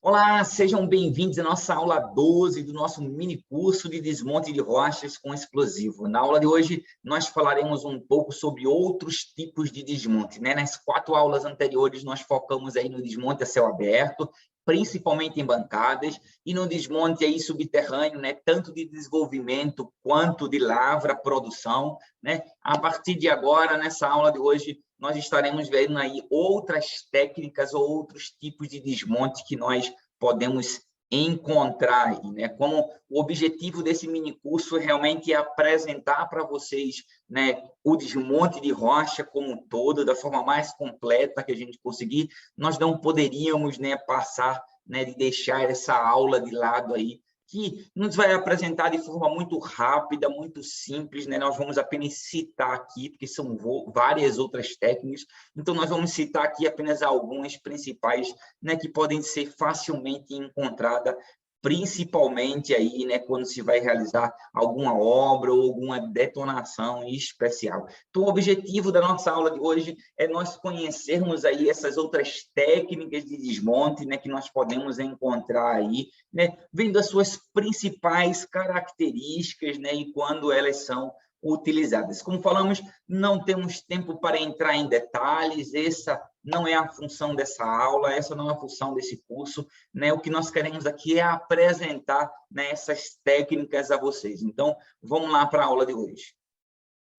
Olá, sejam bem-vindos à nossa aula 12 do nosso mini curso de desmonte de rochas com explosivo. Na aula de hoje, nós falaremos um pouco sobre outros tipos de desmonte, né? Nas 4 aulas anteriores, nós focamos aí no desmonte a céu aberto, principalmente em bancadas, e no desmonte aí subterrâneo, né? Tanto de desenvolvimento quanto de lavra, produção, né? A partir de agora, nessa aula de hoje, nós estaremos vendo aí outras técnicas ou outros tipos de desmonte que nós podemos encontrar aí, né? Como o objetivo desse mini curso realmente é apresentar para vocês, né, o desmonte de rocha como um todo, da forma mais completa que a gente conseguir. Nós não poderíamos, né, passar, né, de deixar essa aula de lado aí, que nos vai apresentar de forma muito rápida, muito simples, né? Nós vamos apenas citar aqui, porque são várias outras técnicas, então nós vamos citar aqui apenas algumas principais, né, que podem ser facilmente encontradas, principalmente aí, né, quando se vai realizar alguma obra ou alguma detonação especial. Então, o objetivo da nossa aula de hoje é nós conhecermos aí essas outras técnicas de desmonte, né, que nós podemos encontrar aí, né, vendo as suas principais características, né, e quando elas são utilizadas. Como falamos, não temos tempo para entrar em detalhes, essa não é a função dessa aula, essa não é a função desse curso, né? O que nós queremos aqui é apresentar, né, essas técnicas a vocês. Então, vamos lá para a aula de hoje.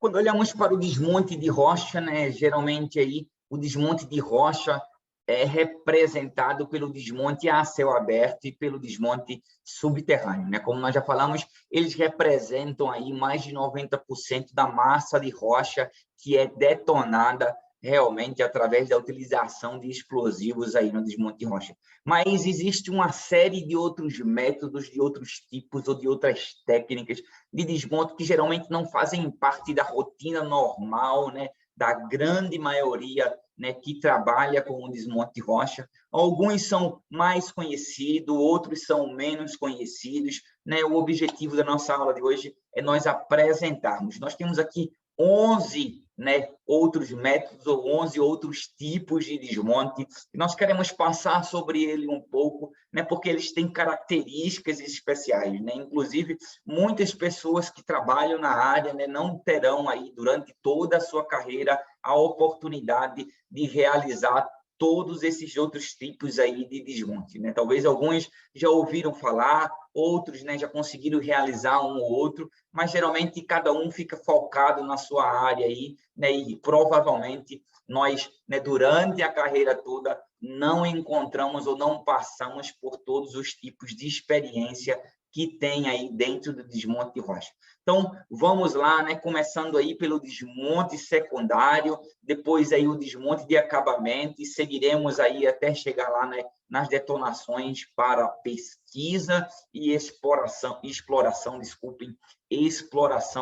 Quando olhamos para o desmonte de rocha, né, geralmente aí o desmonte de rocha é representado pelo desmonte a céu aberto e pelo desmonte subterrâneo, né? Como nós já falamos, eles representam aí mais de 90% da massa de rocha que é detonada realmente através da utilização de explosivos aí no desmonte de rocha. Mas existe uma série de outros métodos, de outros tipos ou de outras técnicas de desmonte que geralmente não fazem parte da rotina normal, né, da grande maioria, né, que trabalha com o desmonte de rocha. Alguns são mais conhecidos, outros são menos conhecidos, né? O objetivo da nossa aula de hoje é nós apresentarmos. Nós temos aqui 11, né, outros métodos ou 11 outros tipos de desmonte, e nós queremos passar sobre ele um pouco, né, porque eles têm características especiais, né? Inclusive, muitas pessoas que trabalham na área, né, não terão aí, durante toda a sua carreira, a oportunidade de realizar todos esses outros tipos aí de desmonte, né? Talvez alguns já ouviram falar, outros, né, já conseguiram realizar um ou outro, mas geralmente cada um fica focado na sua área aí, né, e provavelmente nós, né, durante a carreira toda, não encontramos ou não passamos por todos os tipos de experiência que tem aí dentro do desmonte de rocha. Então, vamos lá, né, começando aí pelo desmonte secundário, depois aí o desmonte de acabamento, e seguiremos aí até chegar lá, né, nas detonações para pesquisa e exploração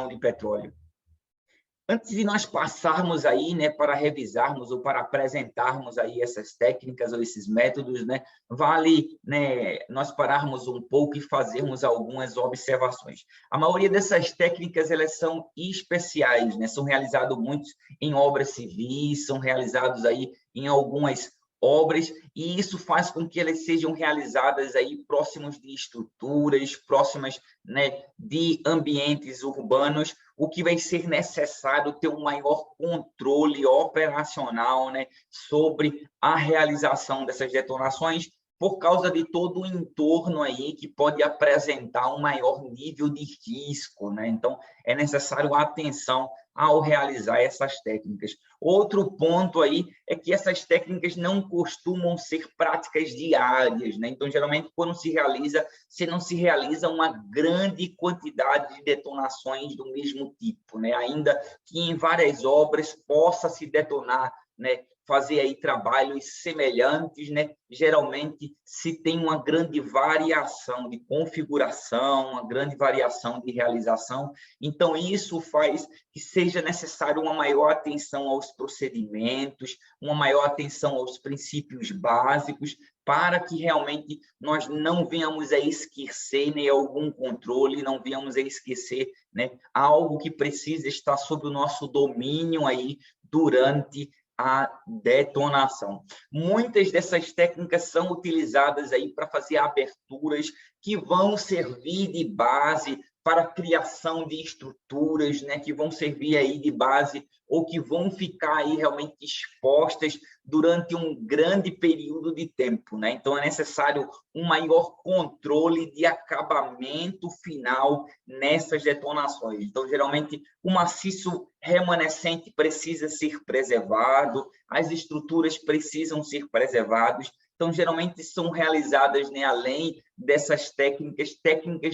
de petróleo. Antes de nós passarmos aí, né, para revisarmos ou para apresentarmos aí essas técnicas ou esses métodos, né, vale, né, nós pararmos um pouco e fazermos algumas observações. A maioria dessas técnicas, elas são especiais, né, são realizadas muito em obras civis, são realizados aí em algumas obras, e isso faz com que elas sejam realizadas aí próximos de estruturas, próximas, né, de ambientes urbanos, o que vai ser necessário ter um maior controle operacional, né, sobre a realização dessas detonações, por causa de todo o entorno aí que pode apresentar um maior nível de risco, né? Então, é necessário atenção ao realizar essas técnicas. Outro ponto aí é que essas técnicas não costumam ser práticas diárias, né? Então, geralmente, quando se realiza, se não se realiza uma grande quantidade de detonações do mesmo tipo, né? Ainda que em várias obras possa se detonar, né, fazer aí trabalhos semelhantes, né? Geralmente se tem uma grande variação de configuração, uma grande variação de realização, então isso faz que seja necessário uma maior atenção aos procedimentos, uma maior atenção aos princípios básicos, para que realmente nós não venhamos a esquecer, né, algum controle, não venhamos a esquecer, né, algo que precisa estar sob o nosso domínio aí durante a detonação. Muitas dessas técnicas são utilizadas aí para fazer aberturas que vão servir de base para a criação de estruturas, né, que vão servir aí de base ou que vão ficar aí realmente expostas durante um grande período de tempo, né? Então é necessário um maior controle de acabamento final nessas detonações. Então geralmente o maciço remanescente precisa ser preservado, as estruturas precisam ser preservadas. Então, geralmente são realizadas, né, além dessas técnicas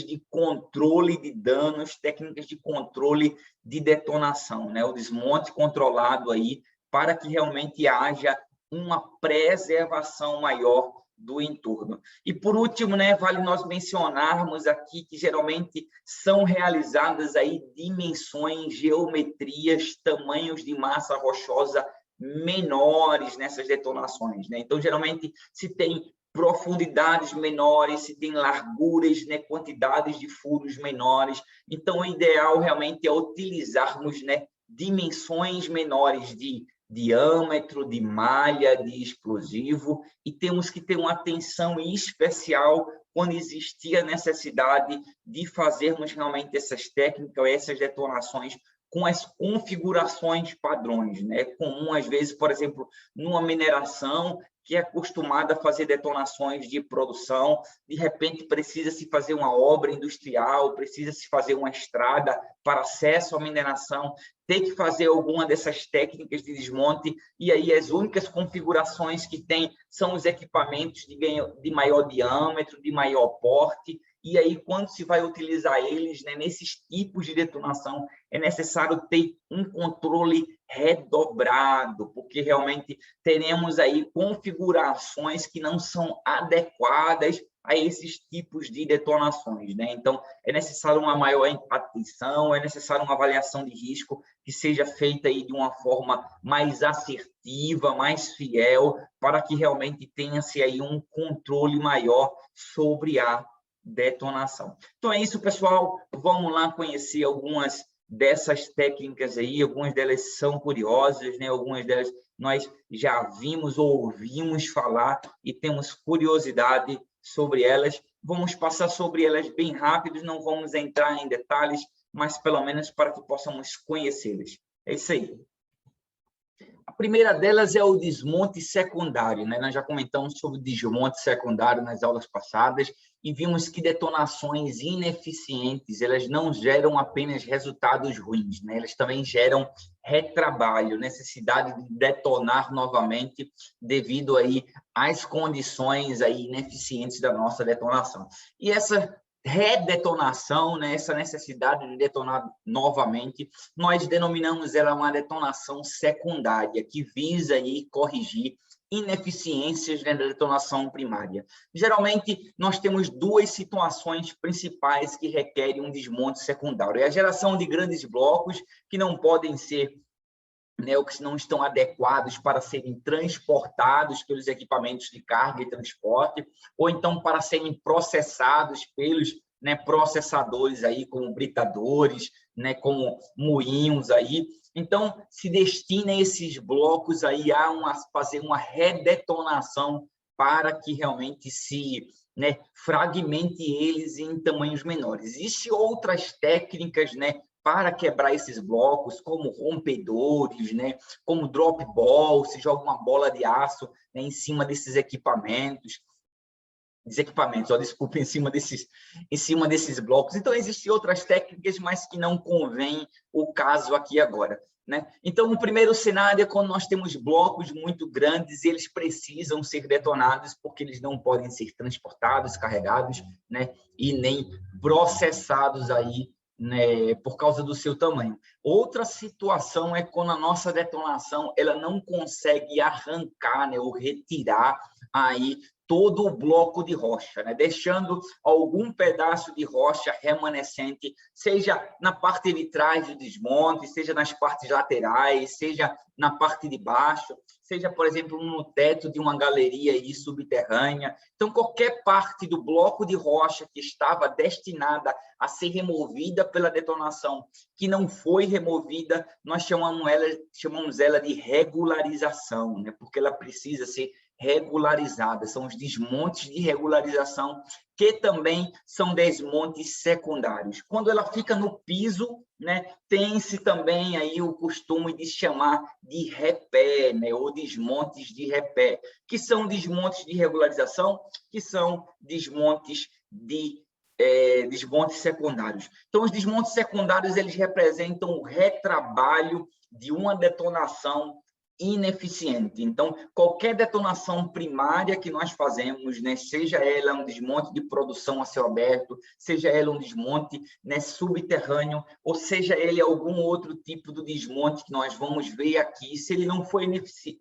de controle de danos, técnicas de controle de detonação, né, o desmonte controlado aí, para que realmente haja uma preservação maior do entorno. E, por último, né, vale nós mencionarmos aqui que geralmente são realizadas aí dimensões, geometrias, tamanhos de massa rochosa menores nessas detonações, né? Então, geralmente, se tem profundidades menores, se tem larguras, né, quantidades de furos menores. Então, o ideal realmente é utilizarmos, né, dimensões menores de diâmetro, de malha, de explosivo, e temos que ter uma atenção especial quando existir a necessidade de fazermos realmente essas técnicas, essas detonações com as configurações padrões, né? Comum, às vezes, por exemplo, numa mineração que é acostumada a fazer detonações de produção, de repente precisa-se fazer uma obra industrial, precisa-se fazer uma estrada para acesso à mineração, ter que fazer alguma dessas técnicas de desmonte, e aí as únicas configurações que tem são os equipamentos de maior diâmetro, de maior porte, e aí quando se vai utilizar eles, né, nesses tipos de detonação, é necessário ter um controle redobrado, porque realmente teremos aí configurações que não são adequadas a esses tipos de detonações, né? Então, é necessário uma maior atenção, é necessário uma avaliação de risco que seja feita aí de uma forma mais assertiva, mais fiel, para que realmente tenha-se aí um controle maior sobre a detonação. Então é isso, pessoal. Vamos lá conhecer algumas dessas técnicas aí. Algumas delas são curiosas, né? Algumas delas nós já vimos ou ouvimos falar e temos curiosidade sobre elas. Vamos passar sobre elas bem rápido, não vamos entrar em detalhes, mas pelo menos para que possamos conhecê-las. É isso aí. A primeira delas é o desmonte secundário, né? Nós já comentamos sobre o desmonte secundário nas aulas passadas e vimos que detonações ineficientes, elas não geram apenas resultados ruins, né? Elas também geram retrabalho, necessidade de detonar novamente devido aí às condições aí ineficientes da nossa detonação. E essa redetonação, né, essa necessidade de detonar novamente, nós denominamos ela uma detonação secundária, que visa aí corrigir ineficiências da detonação primária. Geralmente, nós temos duas situações principais que requerem um desmonte secundário. É a geração de grandes blocos que não podem ser, né, ou que não estão adequados para serem transportados pelos equipamentos de carga e transporte, ou então para serem processados pelos, né, processadores aí, como britadores, né, como moinhos aí. Então, se destina esses blocos aí a fazer uma redetonação para que realmente se, né, fragmente eles em tamanhos menores. Existem outras técnicas, né, para quebrar esses blocos, como rompedores, né, como drop ball, se joga uma bola de aço, né, em cima desses equipamentos, desculpa, em cima desses blocos. Então, existem outras técnicas, mas que não convém o caso aqui agora, né? Então, o primeiro cenário é quando nós temos blocos muito grandes, eles precisam ser detonados, porque eles não podem ser transportados, carregados, né, e nem processados aí, né, por causa do seu tamanho. Outra situação é quando a nossa detonação ela não consegue arrancar, né, ou retirar aí todo o bloco de rocha, né, deixando algum pedaço de rocha remanescente, seja na parte de trás do desmonte, seja nas partes laterais, seja na parte de baixo. seja, por exemplo, no teto de uma galeria aí subterrânea. Então, qualquer parte do bloco de rocha que estava destinada a ser removida pela detonação, que não foi removida, nós chamamos ela de regularização, né? Porque ela precisa ser regularizada. São os desmontes de regularização, que também são desmontes secundários. Quando ela fica no piso, né, tem-se também aí o costume de chamar de repé, né, ou desmontes de repé, que são desmontes de regularização, que são desmontes secundários. Então, os desmontes secundários, eles representam o retrabalho de uma detonação ineficiente. Então, qualquer detonação primária que nós fazemos, né, seja ela um desmonte de produção a céu aberto, seja ela um desmonte, né, subterrâneo, ou seja ele algum outro tipo de desmonte que nós vamos ver aqui, se ele não for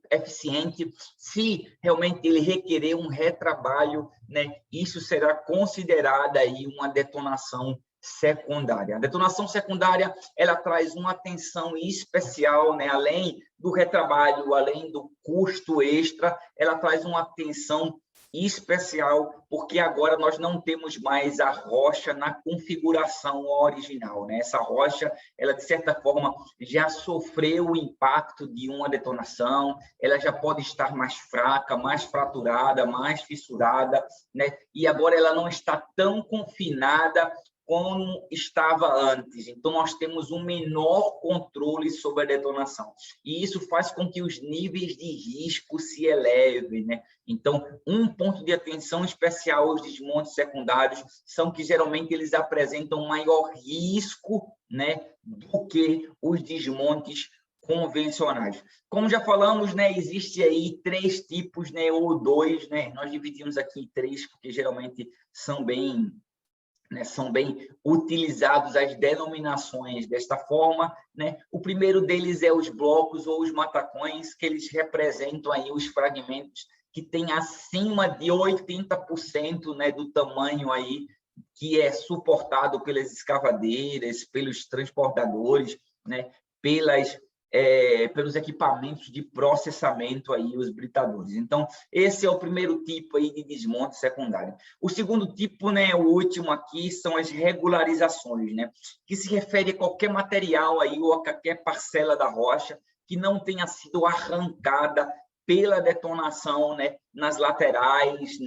eficiente, se realmente ele requerer um retrabalho, né, isso será considerada aí uma detonação secundária. A detonação secundária, ela traz uma atenção especial, né? Além do retrabalho, além do custo extra, ela traz uma atenção especial, porque agora nós não temos mais a rocha na configuração original, né? Essa rocha, ela de certa forma já sofreu o impacto de uma detonação, ela já pode estar mais fraca, mais fraturada, mais fissurada, né? E agora ela não está tão confinada como estava antes. Então, nós temos um menor controle sobre a detonação. E isso faz com que os níveis de risco se elevem, né? Então, um ponto de atenção especial aos desmontes secundários são que, geralmente, eles apresentam maior risco, né, do que os desmontes convencionais. Como já falamos, né, existe aí 3 tipos, né, ou 2, né? Nós dividimos aqui em 3, porque geralmente são bem utilizados as denominações desta forma, né? O primeiro deles é os blocos ou os matacões, que eles representam aí os fragmentos que têm acima de 80%, né, do tamanho aí que é suportado pelas escavadeiras, pelos transportadores, né, pelos equipamentos de processamento aí, os britadores. Então, esse é o primeiro tipo aí de desmonte secundário. O segundo tipo, né, o último aqui, são as regularizações, né, que se refere a qualquer material aí ou a qualquer parcela da rocha que não tenha sido arrancada pela detonação, né, nas laterais,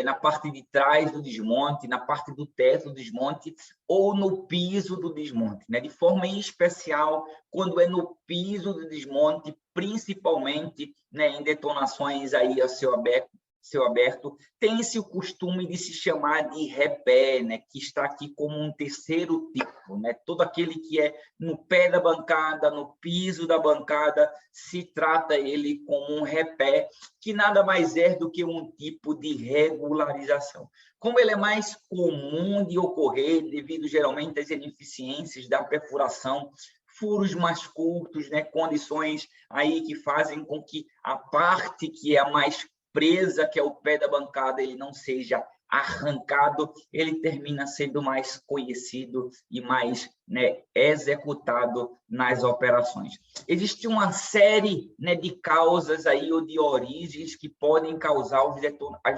na parte de trás do desmonte, na parte do teto do desmonte ou no piso do desmonte, né? De forma especial, quando é no piso do desmonte, principalmente, né, em detonações aí a céu aberto, tem-se o costume de se chamar de repé, né, que está aqui como um terceiro tipo, né? Todo aquele que é no pé da bancada, no piso da bancada, se trata ele como um repé, que nada mais é do que um tipo de regularização. Como ele é mais comum de ocorrer, devido geralmente às ineficiências da perfuração, furos mais curtos, né, condições aí que fazem com que a parte que é a mais presa, que é o pé da bancada, ele não seja arrancado, ele termina sendo mais conhecido e mais, né, executado nas operações. Existe uma série, né, de causas aí ou de origens que podem causar os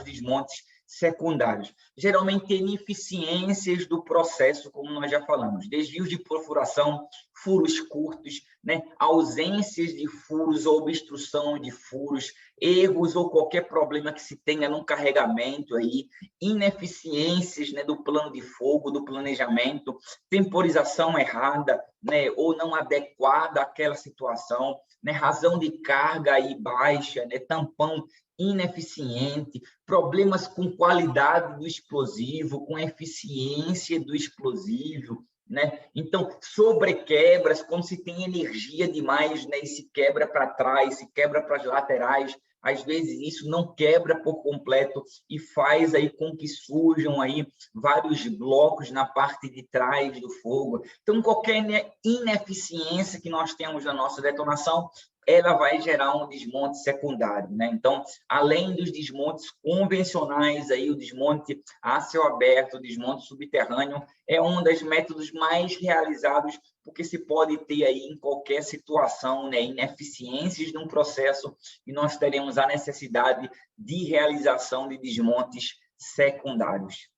desmontes secundários. Geralmente, ineficiências do processo, como nós já falamos, desvios de perfuração, furos curtos, né, ausências de furos ou obstrução de furos, erros ou qualquer problema que se tenha no carregamento aí, ineficiências, né, do plano de fogo, do planejamento, temporização errada, né, ou não adequada àquela situação, né, razão de carga aí baixa, né, tampão ineficiente, problemas com qualidade do explosivo, com eficiência do explosivo, né? Então, sobrequebras, quando se tem energia demais, né, e se quebra para trás, se quebra para as laterais, às vezes isso não quebra por completo e faz aí com que surjam aí vários blocos na parte de trás do fogo. Então, qualquer ineficiência que nós temos na nossa detonação, ela vai gerar um desmonte secundário, né? Então, além dos desmontes convencionais, aí, o desmonte a céu aberto, o desmonte subterrâneo, é um dos métodos mais realizados porque se pode ter aí em qualquer situação, né, ineficiências no processo e nós teremos a necessidade de realização de desmontes secundários.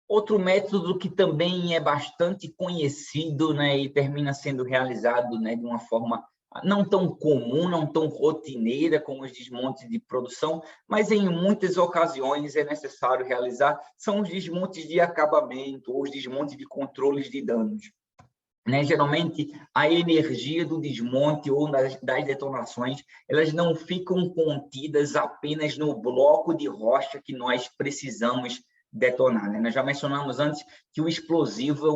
Outro método que também é bastante conhecido, né, e termina sendo realizado, né, de uma forma não tão comum, não tão rotineira como os desmontes de produção, mas em muitas ocasiões é necessário realizar, são os desmontes de acabamento ou os desmontes de controles de danos. Né? Geralmente, a energia do desmonte ou das detonações, elas não ficam contidas apenas no bloco de rocha que nós precisamos detonar. Né? Nós já mencionamos antes que o explosivo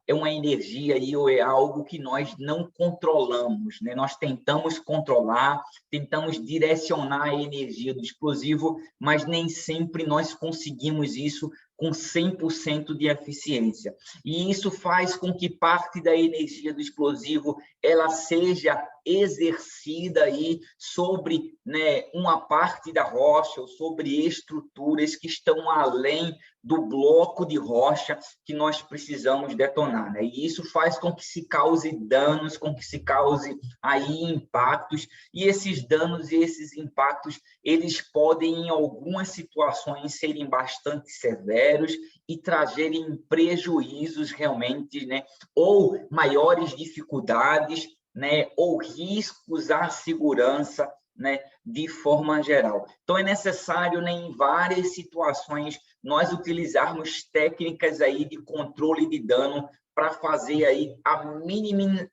é uma energia aí, ou é algo que nós não controlamos. Né? Nós tentamos controlar, tentamos direcionar a energia do explosivo, mas nem sempre nós conseguimos isso com 100% de eficiência. E isso faz com que parte da energia do explosivo ela seja exercida aí sobre, né, uma parte da rocha ou sobre estruturas que estão além do bloco de rocha que nós precisamos detonar, né? E isso faz com que se cause danos, com que se cause aí impactos, e esses danos e esses impactos, eles podem, em algumas situações, serem bastante severos e trazerem prejuízos realmente, né? Ou maiores dificuldades, né? Ou riscos à segurança, né, de forma geral. Então, é necessário, né, em várias situações, nós utilizarmos técnicas aí de controle de dano para fazer aí a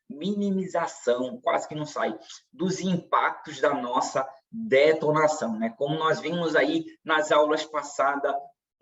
minimização, quase que não sai, dos impactos da nossa detonação, né? Como nós vimos aí nas aulas passadas,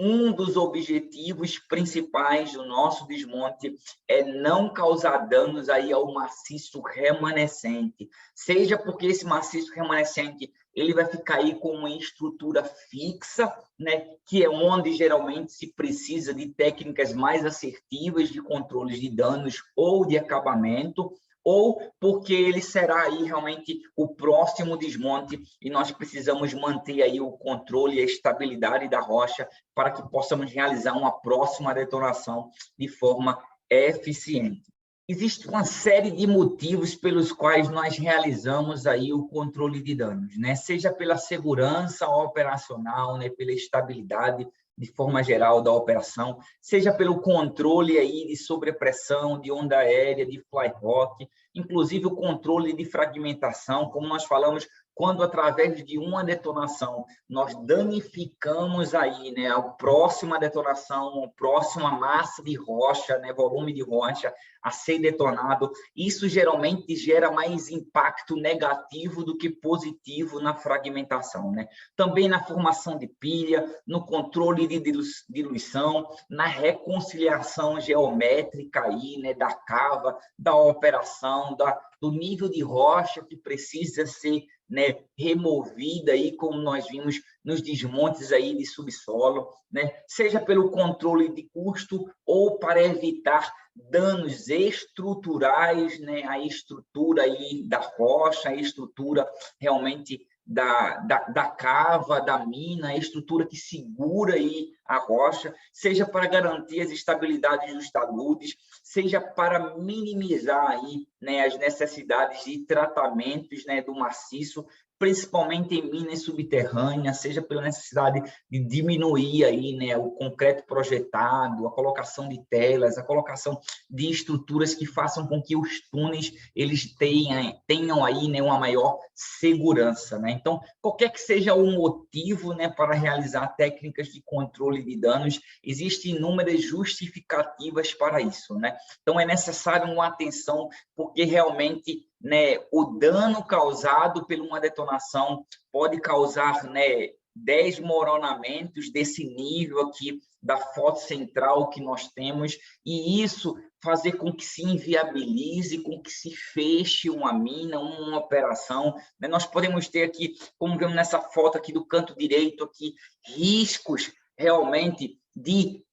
um dos objetivos principais do nosso desmonte é não causar danos aí ao maciço remanescente, seja porque esse maciço remanescente ele vai ficar aí com uma estrutura fixa, né, que é onde geralmente se precisa de técnicas mais assertivas de controles de danos ou de acabamento, ou porque ele será aí realmente o próximo desmonte e nós precisamos manter aí o controle e a estabilidade da rocha para que possamos realizar uma próxima detonação de forma eficiente. Existe uma série de motivos pelos quais nós realizamos aí o controle de danos, né? Seja pela segurança operacional, né? Pela estabilidade de forma geral da operação, seja pelo controle aí de sobrepressão, de onda aérea, de fly rock, inclusive o controle de fragmentação, como nós falamos, quando através de uma detonação nós danificamos aí, né, a próxima detonação, a próxima massa de rocha, né, volume de rocha a ser detonado, isso geralmente gera mais impacto negativo do que positivo na fragmentação, né? Também na formação de pilha, no controle de diluição, na reconciliação geométrica aí, né, da cava, da operação, do nível de rocha que precisa ser, né, removida aí, como nós vimos nos desmontes aí de subsolo, né, seja pelo controle de custo ou para evitar danos estruturais, né, a estrutura aí da rocha, a estrutura realmente da cava, da mina, a estrutura que segura aí a rocha, seja para garantir as estabilidades dos taludes, seja para minimizar aí, né, as necessidades de tratamentos, né, do maciço, principalmente em minas subterrâneas, seja pela necessidade de diminuir aí, né, o concreto projetado, a colocação de telas, a colocação de estruturas que façam com que os túneis eles tenham aí, né, uma maior segurança, né? Então, qualquer que seja o motivo, né, para realizar técnicas de controle de danos, existem inúmeras justificativas para isso, né? Então, é necessário uma atenção, porque realmente, né, o dano causado por uma detonação pode causar, né, desmoronamentos desse nível aqui da foto central que nós temos, e isso fazer com que se inviabilize, com que se feche uma mina, uma operação, né? Nós podemos ter aqui, como vemos nessa foto aqui do canto direito, aqui, riscos realmente de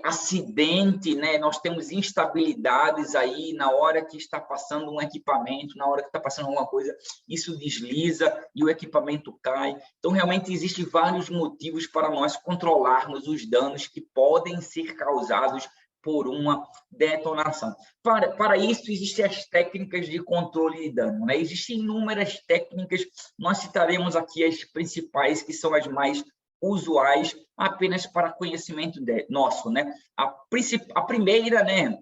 acidente, né? Nós temos instabilidades aí na hora que está passando um equipamento, na hora que está passando alguma coisa, isso desliza e o equipamento cai. Então, realmente, existem vários motivos para nós controlarmos os danos que podem ser causados por uma detonação. Para isso, existem as técnicas de controle de dano, né? Existem inúmeras técnicas, nós citaremos aqui as principais, que são as mais usuais, apenas para conhecimento nosso, né? A primeira, né,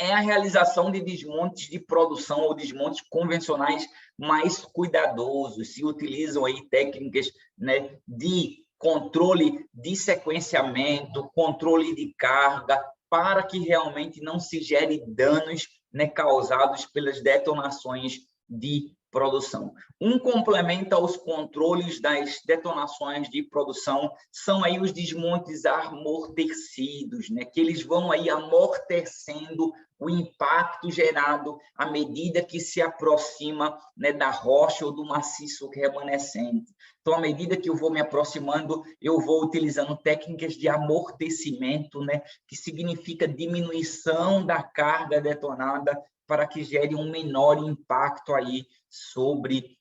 é a realização de desmontes de produção ou desmontes convencionais mais cuidadosos. Se utilizam aí técnicas, né, de controle de sequenciamento, controle de carga, para que realmente não se gere danos, né, causados pelas detonações de produção. Um complemento aos controles das detonações de produção são aí os desmontes amortecidos, né, que eles vão aí amortecendo o impacto gerado à medida que se aproxima, né, da rocha ou do maciço remanescente. Então, à medida que eu vou me aproximando, eu vou utilizando técnicas de amortecimento, né, que significa diminuição da carga detonada para que gere um menor impacto aí sobre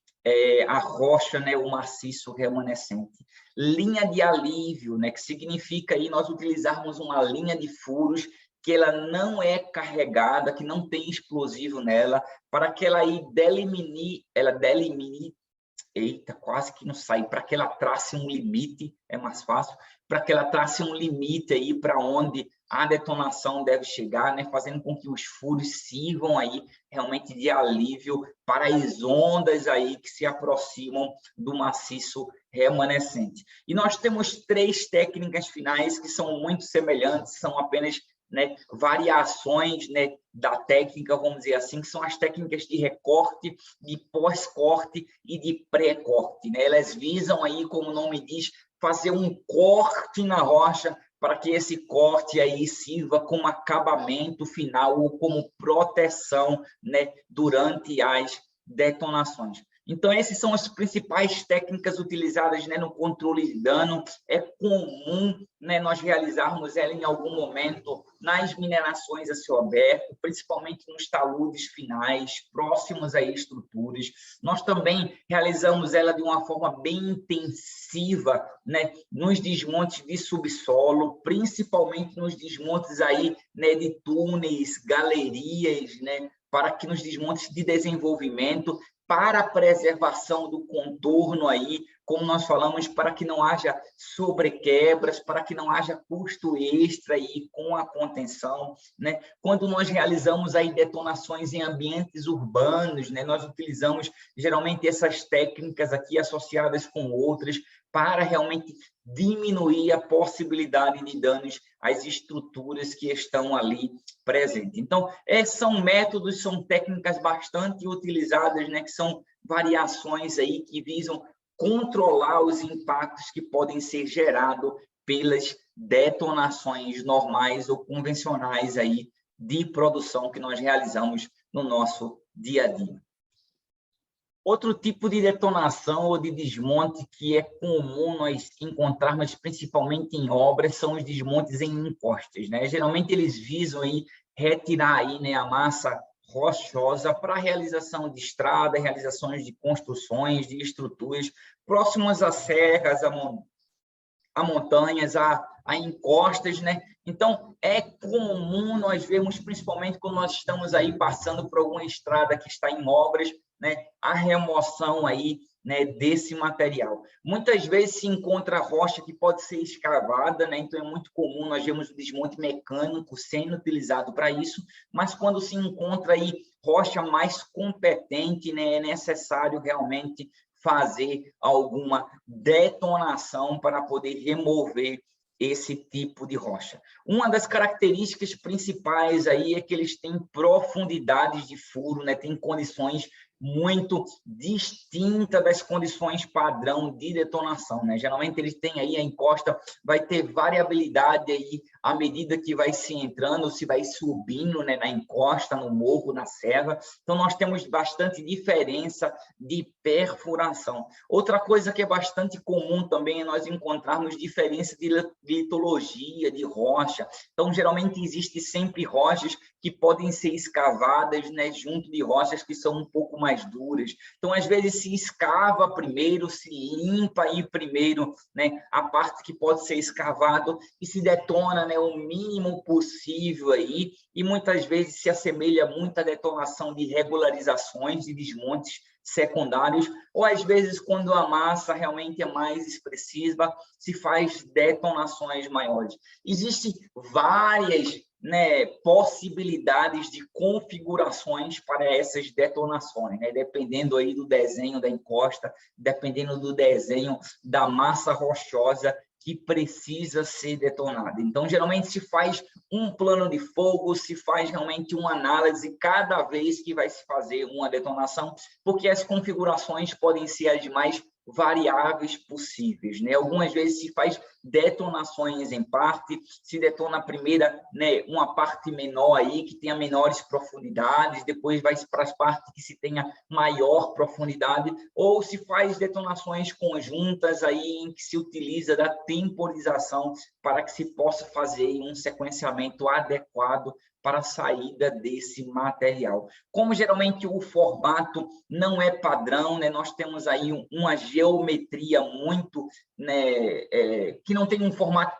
a rocha, né, o maciço remanescente. Linha de alívio, né, que significa aí nós utilizarmos uma linha de furos que ela não é carregada, que não tem explosivo nela, para que ela aí delimine, eita, quase que não sai, para que ela trace um limite, é mais fácil, para que ela trace um limite aí para onde a detonação deve chegar, né, fazendo com que os furos sirvam aí realmente de alívio para as ondas aí que se aproximam do maciço remanescente. E nós temos 3 técnicas finais que são muito semelhantes, são apenas, né, variações, né, da técnica, vamos dizer assim, que são as técnicas de recorte, de pós-corte e de pré-corte, né? Elas visam aí, como o nome diz, fazer um corte na rocha para que esse corte aí sirva como acabamento final ou como proteção, né, durante as detonações. Então, essas são as principais técnicas utilizadas, né, no controle de dano. É comum, né, nós realizarmos ela em algum momento nas minerações a céu aberto, principalmente nos taludes finais, próximos a estruturas. Nós também realizamos ela de uma forma bem intensiva, né, nos desmontes de subsolo, principalmente nos desmontes aí, né, de túneis, galerias, né, para que nos desmontes de desenvolvimento, para a preservação do contorno aí, como nós falamos, para que não haja sobrequebras, para que não haja custo extra aí com a contenção, né? Quando nós realizamos aí detonações em ambientes urbanos, né, nós utilizamos geralmente essas técnicas aqui associadas com outras para realmente diminuir a possibilidade de danos às estruturas que estão ali presentes. Então, são métodos, são técnicas bastante utilizadas, né, que são variações aí que visam controlar os impactos que podem ser gerados pelas detonações normais ou convencionais aí de produção que nós realizamos no nosso dia a dia. Outro tipo de detonação ou de desmonte que é comum nós encontrarmos, principalmente em obras, são os desmontes em encostas, né? Geralmente eles visam aí retirar aí, né, a massa rochosa para a realização de estrada, realizações de construções, de estruturas próximas a serras, a montanhas, a encostas, né? Então, é comum nós vermos, principalmente quando nós estamos aí passando por alguma estrada que está em obras, né, a remoção aí, né, desse material. Muitas vezes se encontra rocha que pode ser escavada, né, então é muito comum nós vermos o desmonte mecânico sendo utilizado para isso, mas quando se encontra aí rocha mais competente, né, é necessário realmente fazer alguma detonação para poder remover esse tipo de rocha. Uma das características principais aí é que eles têm profundidades de furo, né? Tem condições muito distintas das condições padrão de detonação, né? Geralmente eles têm aí, a encosta vai ter variabilidade aí à medida que vai se entrando, se vai subindo, né, na encosta, no morro, na serra. Então nós temos bastante diferença de perfuração. Outra coisa que é bastante comum também é nós encontrarmos diferença de litologia, de rocha. Então geralmente existe sempre rochas que podem ser escavadas, né, junto de rochas que são um pouco mais mais duras. Então, às vezes, se escava primeiro, se limpa aí primeiro, né, a parte que pode ser escavado e se detona, né, o mínimo possível aí, e muitas vezes se assemelha muito à detonação de regularizações e desmontes secundários, ou às vezes, quando a massa realmente é mais expressiva, se faz detonações maiores. Existem várias, né, possibilidades de configurações para essas detonações, né, dependendo aí do desenho da encosta, dependendo do desenho da massa rochosa que precisa ser detonada. Então, geralmente se faz um plano de fogo, se faz realmente uma análise cada vez que vai se fazer uma detonação, porque as configurações podem ser as mais variáveis possíveis, né? Algumas vezes se faz detonações em parte, se detona a primeira, né, uma parte menor aí que tenha menores profundidades, depois vai para as partes que se tenha maior profundidade, ou se faz detonações conjuntas aí em que se utiliza da temporização para que se possa fazer um sequenciamento adequado para a saída desse material. Como geralmente o formato não é padrão, né, nós temos aí uma geometria muito, né, que não tem um formato,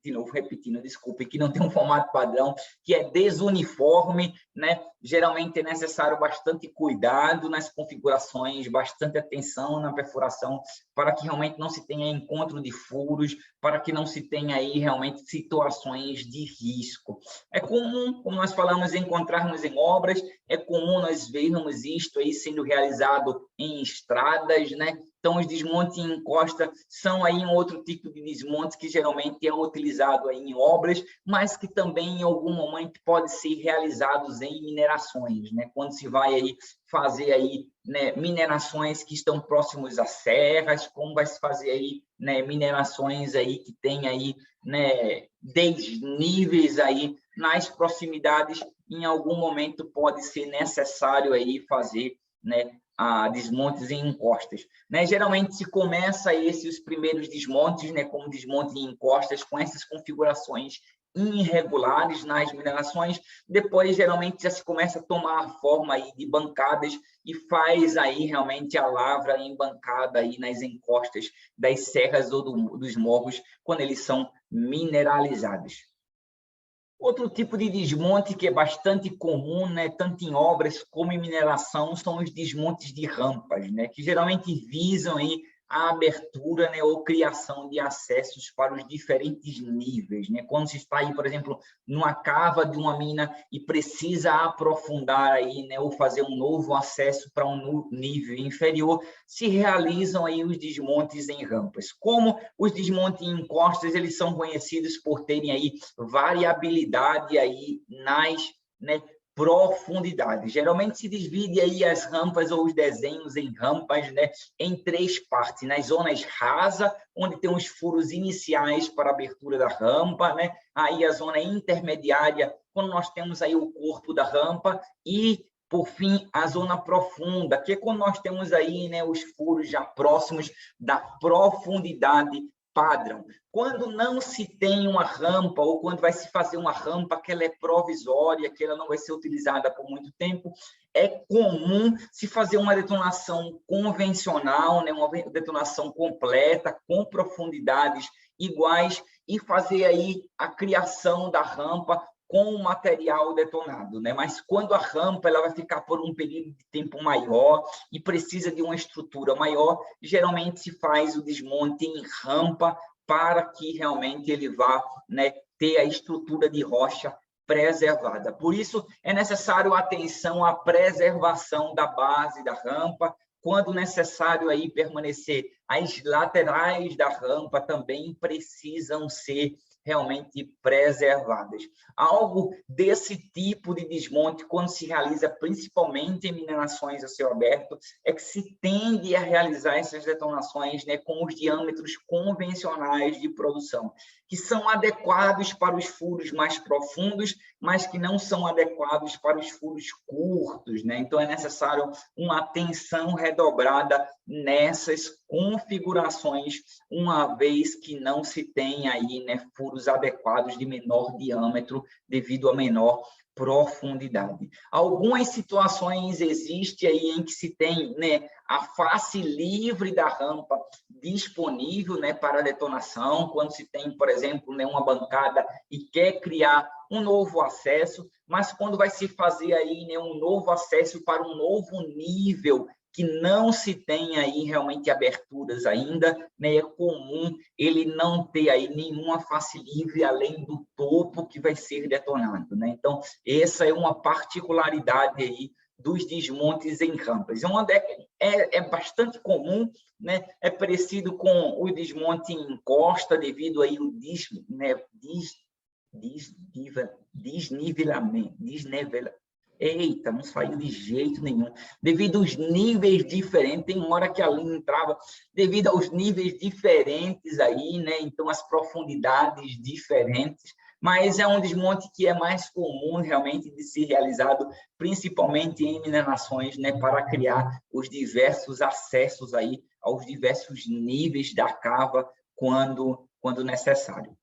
de novo repetindo, desculpe, que não tem um formato padrão, que é desuniforme, né? Geralmente é necessário bastante cuidado nas configurações, bastante atenção na perfuração, para que realmente não se tenha encontro de furos, para que não se tenha aí realmente situações de risco. É comum, como nós falamos, encontrarmos em obras, é comum nós vermos isto aí sendo realizado em estradas, né? Então, os desmontes em encosta são aí um outro tipo de desmonte que geralmente é utilizado aí em obras, mas que também em algum momento pode ser realizados em minerações, né? Quando se vai aí fazer aí, né, minerações que estão próximos às serras, como vai se fazer aí, né, minerações aí que tem aí, né, desníveis aí nas proximidades, em algum momento pode ser necessário aí fazer, né, desmontes em encostas, né? Geralmente se começa os primeiros desmontes, né, como desmonte em encostas, com essas configurações irregulares nas minerações, depois geralmente já se começa a tomar a forma aí de bancadas e faz aí realmente a lavra em bancada aí nas encostas das serras ou dos morros, quando eles são mineralizados. Outro tipo de desmonte que é bastante comum, né, tanto em obras como em mineração, são os desmontes de rampas, né, que geralmente visam aí a abertura, né, ou criação de acessos para os diferentes níveis, né? Quando se está aí, por exemplo, numa cava de uma mina e precisa aprofundar aí, né, ou fazer um novo acesso para um nível inferior, se realizam aí os desmontes em rampas. Como os desmontes em encostas, eles são conhecidos por terem aí variabilidade aí nas, né, profundidade. Geralmente se divide aí as rampas ou os desenhos em rampas, né, em três partes: nas zonas rasas, onde tem os furos iniciais para a abertura da rampa, né, aí a zona intermediária, quando nós temos aí o corpo da rampa, e por fim a zona profunda, que é quando nós temos aí, né, os furos já próximos da profundidade padrão. Quando não se tem uma rampa, ou quando vai se fazer uma rampa que ela é provisória, que ela não vai ser utilizada por muito tempo, é comum se fazer uma detonação convencional, né, uma detonação completa, com profundidades iguais, e fazer aí a criação da rampa com o material detonado, né? Mas quando a rampa ela vai ficar por um período de tempo maior e precisa de uma estrutura maior, geralmente se faz o desmonte em rampa para que realmente ele vá, né, ter a estrutura de rocha preservada. Por isso, é necessário atenção à preservação da base da rampa, quando necessário aí permanecer, as laterais da rampa também precisam ser realmente preservadas. Algo desse tipo de desmonte, quando se realiza principalmente em minerações a céu aberto, é que se tende a realizar essas detonações, né, com os diâmetros convencionais de produção, que são adequados para os furos mais profundos, mas que não são adequados para os furos curtos, né? Então é necessário uma atenção redobrada nessas configurações, uma vez que não se tem aí, né, furos adequados de menor diâmetro devido a menor profundidade. Algumas situações existem aí em que se tem, né, a face livre da rampa disponível, né, para detonação, quando se tem, por exemplo, né, uma bancada e quer criar um novo acesso, mas quando vai se fazer aí, né, um novo acesso para um novo nível que não se tem aí realmente aberturas ainda, né, é comum ele não ter aí nenhuma face livre além do topo que vai ser detonado, né? Então, essa é uma particularidade aí dos desmontes em rampas. É bastante comum, né? É parecido com o desmonte em encosta, devido aí o desnivelamento. Eita, não saiu de jeito nenhum. Devido aos níveis diferentes, tem uma hora que a linha entrava, devido aos níveis diferentes aí, né? Então, as profundidades diferentes, mas é um desmonte que é mais comum realmente de ser realizado, principalmente em minerações, né? Para criar os diversos acessos aí aos diversos níveis da cava quando necessário.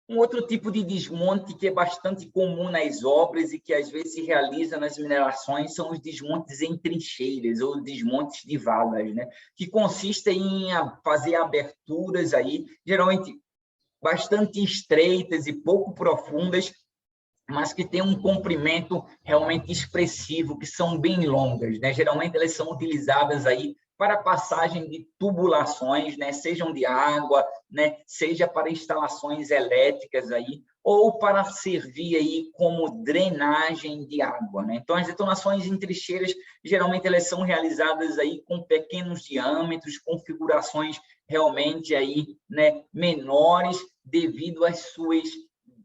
Um outro tipo de desmonte que é bastante comum nas obras e que às vezes se realiza nas minerações são os desmontes em trincheiras ou desmontes de valas, né? Que consistem em fazer aberturas aí, geralmente bastante estreitas e pouco profundas, mas que têm um comprimento realmente expressivo, que são bem longas, né? Geralmente elas são utilizadas aí para passagem de tubulações, né? Sejam de água, né? Seja para instalações elétricas aí, ou para servir aí como drenagem de água, né? Então, as detonações em trincheiras, geralmente elas são realizadas aí com pequenos diâmetros, configurações realmente aí, né, menores devido às suas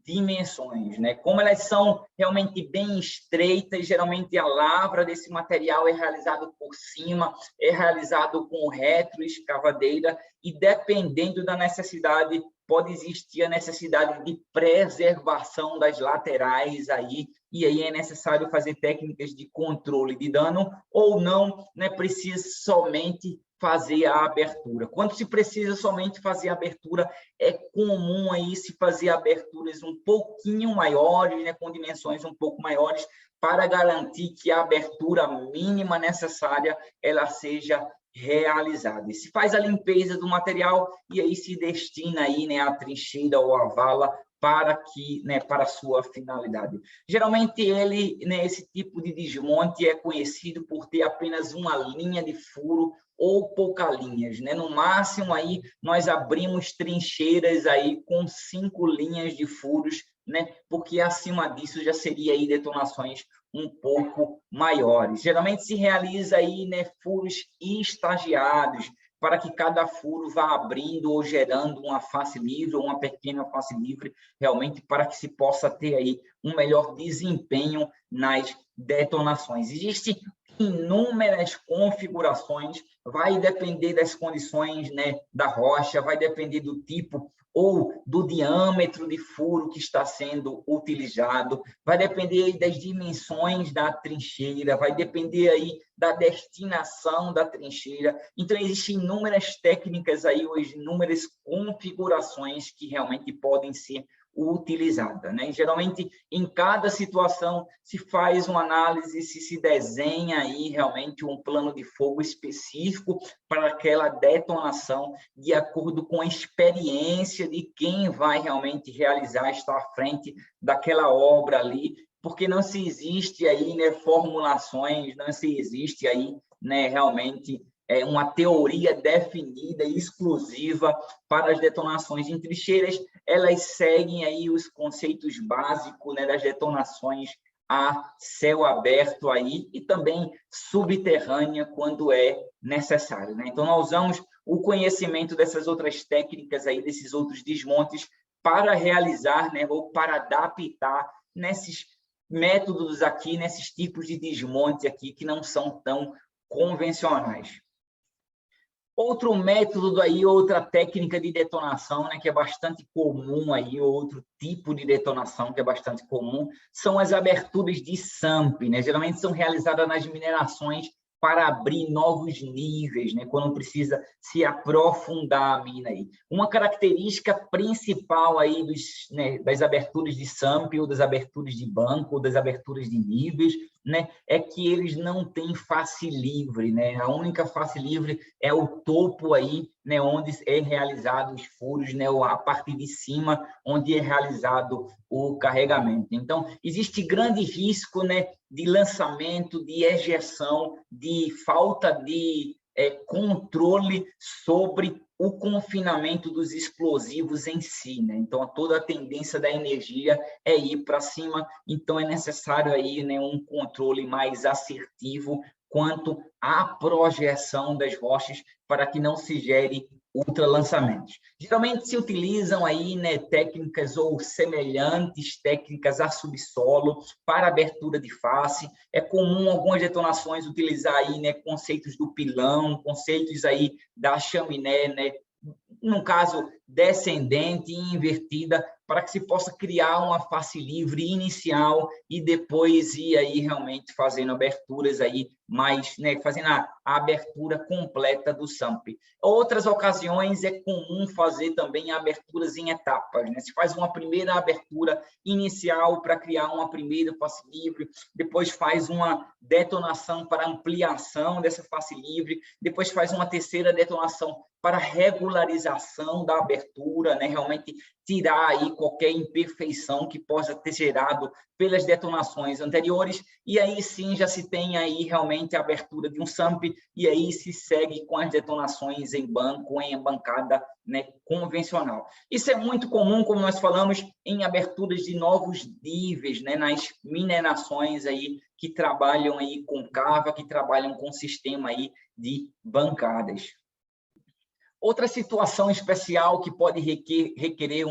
dimensões, né? Como elas são realmente bem estreitas, geralmente a lavra desse material é realizado por cima, é realizado com retroescavadeira e dependendo da necessidade, pode existir a necessidade de preservação das laterais aí, e aí é necessário fazer técnicas de controle de dano ou não, né? Precisa somente fazer a abertura. Quando se precisa somente fazer a abertura, é comum aí se fazer aberturas um pouquinho maiores, né, com dimensões um pouco maiores, para garantir que a abertura mínima necessária ela seja realizada. E se faz a limpeza do material e aí se destina aí, né, a trincheira ou a vala para que, né, para a sua finalidade. Geralmente esse tipo de desmonte é conhecido por ter apenas uma linha de furo ou poucas linhas, né? No máximo aí nós abrimos trincheiras aí com 5 linhas de furos, né? Porque acima disso já seria aí detonações um pouco maiores. Geralmente se realiza aí, né, furos estagiados, para que cada furo vá abrindo ou gerando uma face livre ou uma pequena face livre, realmente para que se possa ter aí um melhor desempenho nas detonações. Existem inúmeras configurações, vai depender das condições, né, da rocha, vai depender do tipo ou do diâmetro de furo que está sendo utilizado, vai depender das dimensões da trincheira, vai depender aí da destinação da trincheira. Então, existem inúmeras técnicas aí, hoje, inúmeras configurações que realmente podem ser utilizada, né? Geralmente, em cada situação, se faz uma análise, se desenha aí realmente um plano de fogo específico para aquela detonação, de acordo com a experiência de quem vai realmente realizar, estar à frente daquela obra ali, porque não se existe aí, né, formulações, não se existe aí, né, realmente uma teoria definida e exclusiva para as detonações em trincheiras. Elas seguem aí os conceitos básicos, né, das detonações a céu aberto aí e também subterrânea quando é necessário, né? Então, nós usamos o conhecimento dessas outras técnicas aí, desses outros desmontes, para realizar, né, ou para adaptar nesses métodos aqui, nesses tipos de desmonte aqui que não são tão convencionais. Outro método aí, outra técnica de detonação, né, que é bastante comum aí, outro tipo de detonação que é bastante comum, são as aberturas de SAMP, né? Geralmente são realizadas nas minerações para abrir novos níveis, né, quando precisa se aprofundar a mina aí. Uma característica principal aí das aberturas de SAMP, ou das aberturas de banco, ou das aberturas de níveis, né, é que eles não têm face livre, né? A única face livre é o topo aí, né, onde é realizado os furos, né, a parte de cima, onde é realizado o carregamento. Então, existe grande risco, né, de lançamento, de ejeção, de falta de controle sobre o confinamento dos explosivos em si, né? Então, toda a tendência da energia é ir para cima, então é necessário aí, né, um controle mais assertivo quanto à projeção das rochas para que não se gere ultralançamentos. Geralmente se utilizam aí, né, técnicas ou semelhantes técnicas a subsolo para abertura de face. É comum algumas detonações utilizar aí, né, conceitos do pilão, conceitos aí da chaminé, né, no caso descendente e invertida, para que se possa criar uma face livre inicial e depois ir aí realmente fazendo aberturas aí mais, né, fazendo a abertura completa do SAMP. Outras ocasiões é comum fazer também aberturas em etapas, né? Se faz uma primeira abertura inicial para criar uma primeira face livre, depois faz uma detonação para ampliação dessa face livre, depois faz uma terceira detonação para regularização da abertura, né? Realmente tirar aí qualquer imperfeição que possa ter gerado pelas detonações anteriores, e aí sim já se tem aí realmente a abertura de um SAMP, e aí se segue com as detonações em banco, em bancada, né, convencional. Isso é muito comum, como nós falamos, em aberturas de novos níveis, né, nas minerações aí que trabalham aí com cava, que trabalham com sistema aí de bancadas. Outra situação especial que pode requerer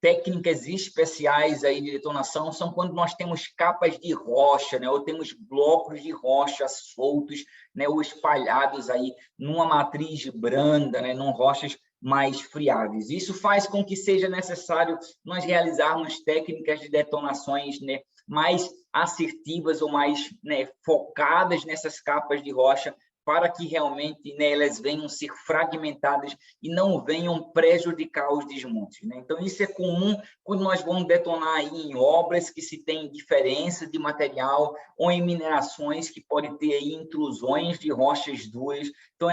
técnicas especiais aí de detonação são quando nós temos capas de rocha, né, ou temos blocos de rocha soltos, né, ou espalhados aí numa matriz branda, né, num rochas mais friáveis. Isso faz com que seja necessário nós realizarmos técnicas de detonações, né, mais assertivas ou mais, né, focadas nessas capas de rocha, para que realmente, né, elas venham ser fragmentadas e não venham prejudicar os desmontes, né? Então, isso é comum quando nós vamos detonar aí em obras que se tem diferença de material ou em minerações que pode ter aí intrusões de rochas duras. Então,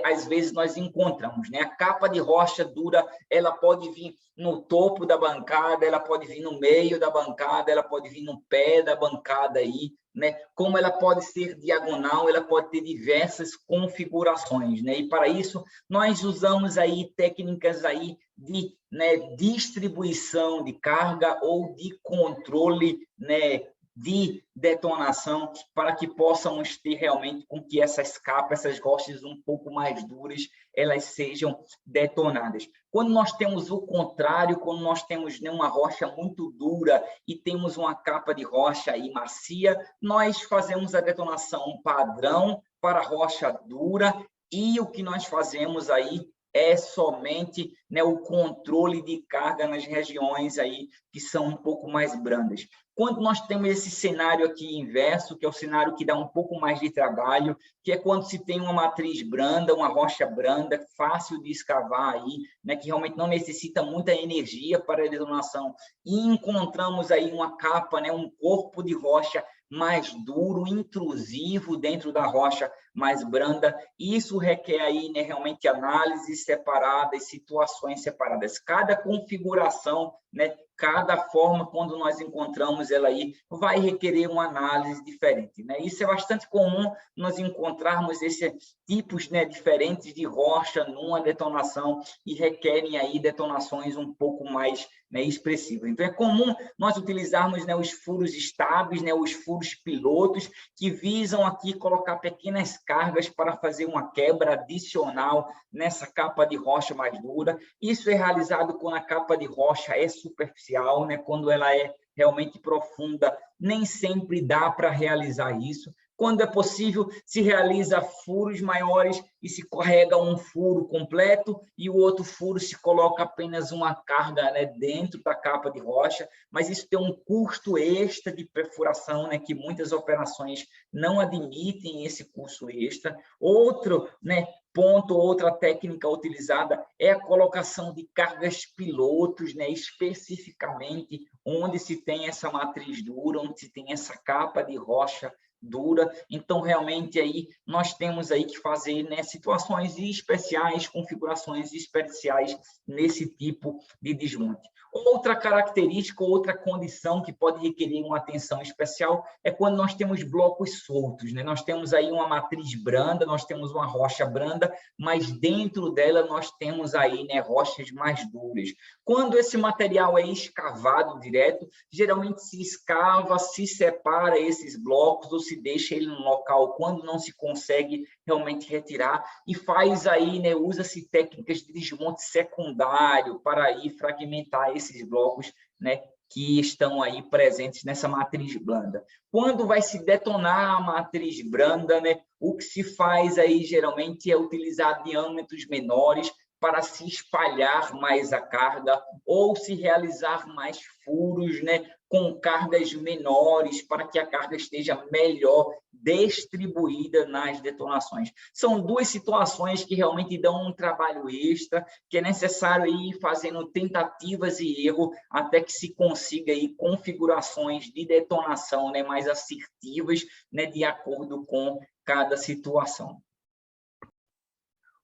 às vezes, nós encontramos, né? A capa de rocha dura, ela pode vir no topo da bancada, ela pode vir no meio da bancada, ela pode vir no pé da bancada aí, né? Como ela pode ser diagonal, ela pode ter diversas configurações, né? E para isso nós usamos aí técnicas aí de, né, distribuição de carga ou de controle, né, de detonação, para que possamos ter realmente com que essas capas, essas rochas um pouco mais duras, elas sejam detonadas. Quando nós temos o contrário, quando nós temos, né, uma rocha muito dura e temos uma capa de rocha aí macia, nós fazemos a detonação padrão para rocha dura, e o que nós fazemos aí é somente, né, o controle de carga nas regiões aí que são um pouco mais brandas. Quando nós temos esse cenário aqui inverso, que é o cenário que dá um pouco mais de trabalho, que é quando se tem uma matriz branda, uma rocha branda, fácil de escavar aí, né, que realmente não necessita muita energia para a detonação, e encontramos aí uma capa, né, um corpo de rocha mais duro, intrusivo dentro da rocha mais branda. Isso requer aí, né, realmente análises separadas, situações separadas. Cada configuração, né, cada forma, quando nós encontramos ela aí, vai requerer uma análise diferente, né? Isso é bastante comum nós encontrarmos esses tipos, né, diferentes de rocha numa detonação, e requerem aí detonações um pouco mais, né, expressivas. Então, é comum nós utilizarmos, né, os furos estáveis, né, os furos pilotos, que visam aqui colocar pequenas cargas para fazer uma quebra adicional nessa capa de rocha mais dura. Isso é realizado quando a capa de rocha é superficial, né? Quando ela é realmente profunda, nem sempre dá para realizar isso, Quando é possível, se realiza furos maiores e se carrega um furo completo e o outro furo se coloca apenas uma carga, né, dentro da capa de rocha, mas isso tem um custo extra de perfuração, né, que muitas operações não admitem esse custo extra. Outro, né, ponto, outra técnica utilizada é a colocação de cargas pilotos, né, especificamente onde se tem essa matriz dura, onde se tem essa capa de rocha dura. Então, realmente, aí nós temos aí que fazer, né, situações especiais, configurações especiais nesse tipo de desmonte. Outra característica, outra condição que pode requerer uma atenção especial é quando nós temos blocos soltos, né? Nós temos aí uma matriz branda, nós temos uma rocha branda, mas dentro dela nós temos aí, né, rochas mais duras. Quando esse material é escavado direto, geralmente se escava, se separa esses blocos ou se deixa ele no local quando não se consegue realmente retirar e faz aí, né, usa-se técnicas de desmonte secundário para aí fragmentar esses blocos, né, que estão aí presentes nessa matriz branda. Quando vai se detonar a matriz branda, né, o que se faz aí geralmente é utilizar diâmetros menores para se espalhar mais a carga ou se realizar mais furos, né, com cargas menores para que a carga esteja melhor distribuída nas detonações. São duas situações que realmente dão um trabalho extra, que é necessário ir fazendo tentativas e erro até que se consiga aí configurações de detonação, né, mais assertivas, né, de acordo com cada situação.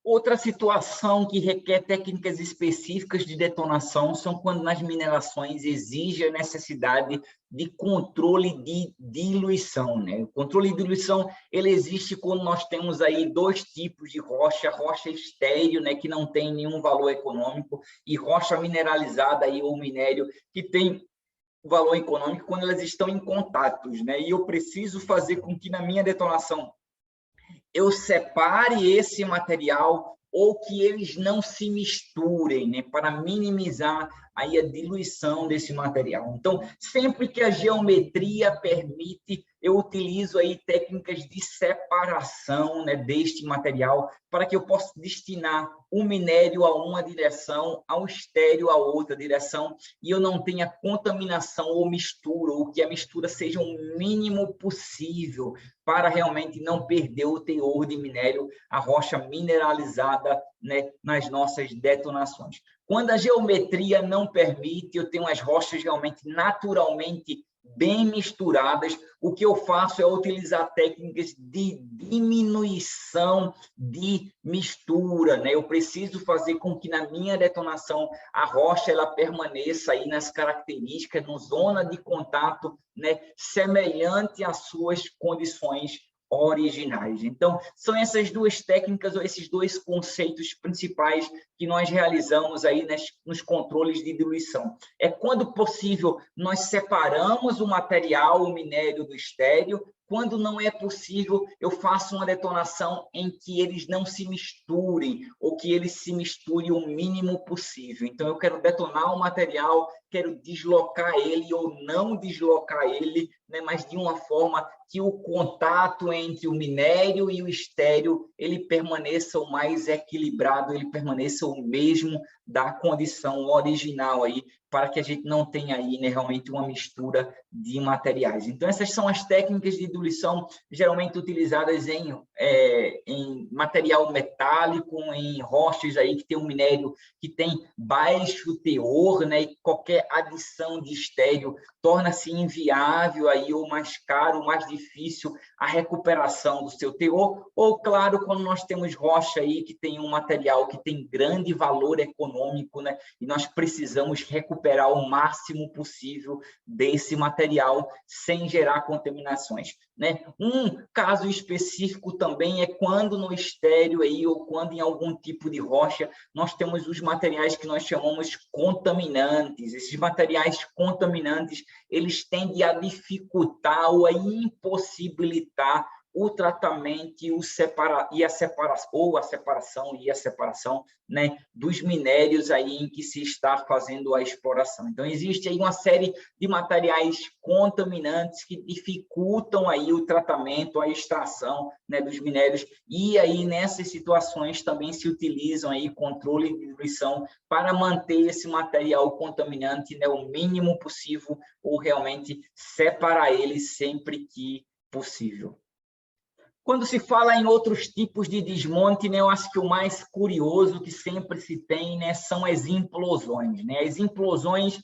Outra situação que requer técnicas específicas de detonação são quando nas minerações exige a necessidade de controle de diluição, né? O controle de diluição, ele existe quando nós temos aí dois tipos de rocha, rocha estéril, né, que não tem nenhum valor econômico, e rocha mineralizada aí, ou minério que tem valor econômico quando elas estão em contatos, né? E eu preciso fazer com que na minha detonação eu separe esse material ou que eles não se misturem, né, para minimizar aí a diluição desse material. Então, sempre que a geometria permite, eu utilizo aí técnicas de separação, né, deste material para que eu possa destinar o minério a uma direção, ao estéril a outra direção, e eu não tenha contaminação ou mistura, ou que a mistura seja o mínimo possível para realmente não perder o teor de minério, a rocha mineralizada, né, nas nossas detonações. Quando a geometria não permite, eu tenho as rochas realmente naturalmente bem misturadas, o que eu faço é utilizar técnicas de diminuição de mistura, né? Eu preciso fazer com que na minha detonação a rocha ela permaneça aí nas características, na zona de contato, né, semelhante às suas condições originais. Então, são essas duas técnicas ou esses dois conceitos principais que nós realizamos aí nos controles de diluição. É quando possível, nós separamos o material, o minério do estéril. Quando não é possível, eu faço uma detonação em que eles não se misturem, ou que eles se misturem o mínimo possível. Então, eu quero detonar o material, quero deslocar ele ou não deslocar ele, né, mas de uma forma que o contato entre o minério e o estéril ele permaneça o mais equilibrado, ele permaneça o mesmo da condição original aí, para que a gente não tenha aí, né, realmente uma mistura de materiais. Então, essas são as técnicas de diluição geralmente utilizadas em material metálico, em rochas aí que tem um minério que tem baixo teor, né, e qualquer adição de estéril torna-se inviável aí, ou mais caro, mais difícil a recuperação do seu teor, ou, claro, quando nós temos rocha aí que tem um material que tem grande valor econômico, né, e nós precisamos recuperar o máximo possível desse material sem gerar contaminações, né? Um caso específico também é quando no estéril aí, ou quando em algum tipo de rocha, nós temos os materiais que nós chamamos contaminantes. Esses materiais contaminantes, eles tendem a dificultar ou a impossibilitar o tratamento e a separação né, dos minérios aí em que se está fazendo a exploração. Então, existe aí uma série de materiais contaminantes que dificultam aí o tratamento, a extração, né, dos minérios, e aí nessas situações também se utilizam aí controle de diluição para manter esse material contaminante, né, o mínimo possível, ou realmente separar ele sempre que possível. Quando se fala em outros tipos de desmonte, né, eu acho que o mais curioso que sempre se tem, né, são as implosões, né? As implosões